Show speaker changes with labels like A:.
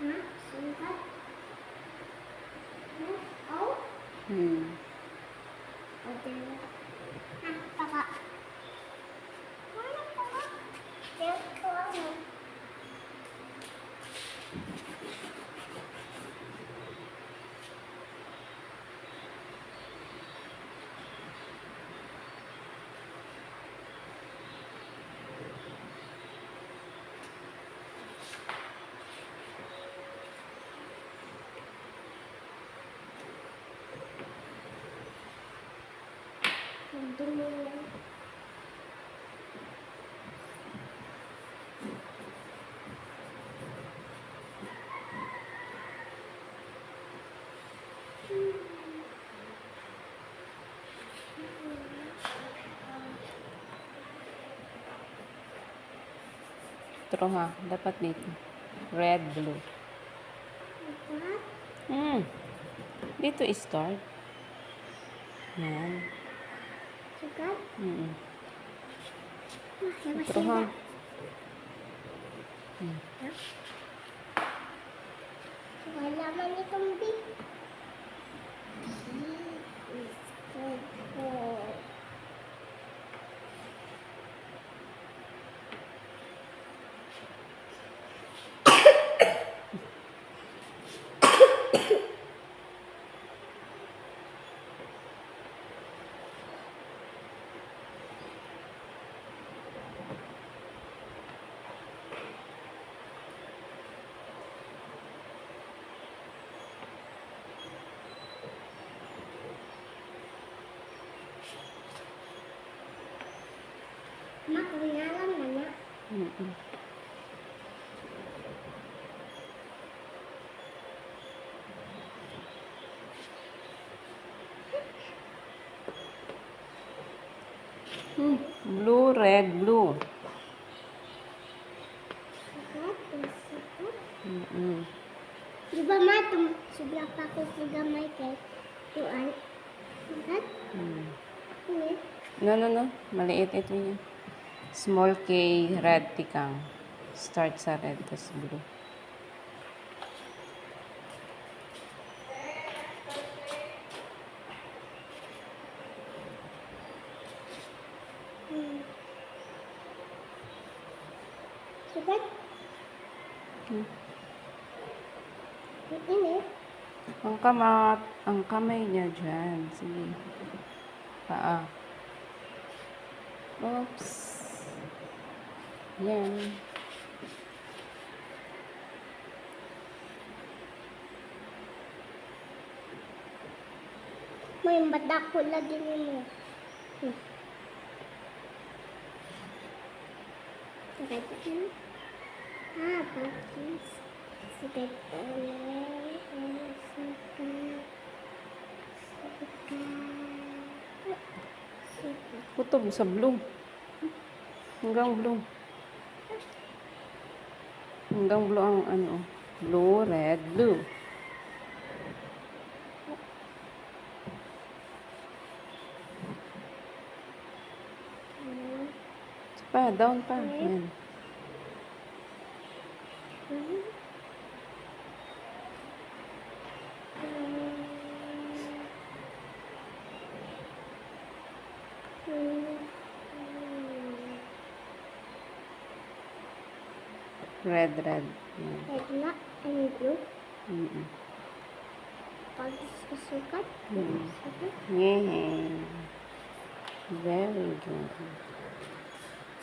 A: Ha? Sugat? Oh? Okay. Ha? Taka. Ano taka? Yes, ko ano?
B: True ha. Dapat dito. Red, blue. Dito start. Yan.
A: Sugat?
B: True ha.
A: Wala man itong big. Is good for. Mak, winalam na na.
B: Blue, red, blue.
A: Sugat? Di ba ma, sobra pa ako sa gamay kay tuan. Sugat?
B: No. Maliit ito yun. Small K, red tikang. Start sa red, tas blue.
A: Sugat? Ini?
B: Ang kamay niya dyan. Sige. Paa. Oops. Yan.
A: May badak ko lagi nimo. Sugat ka na? Bakit? Sugat ka na.
B: Kutob sa blue. Hanggang blue. Hanggang blue ang ano. Blue, red, blue. Pa, down pa. Yan. Red. Yan.
A: Red na, and blue. Pag sugat.
B: Yeah. Very good.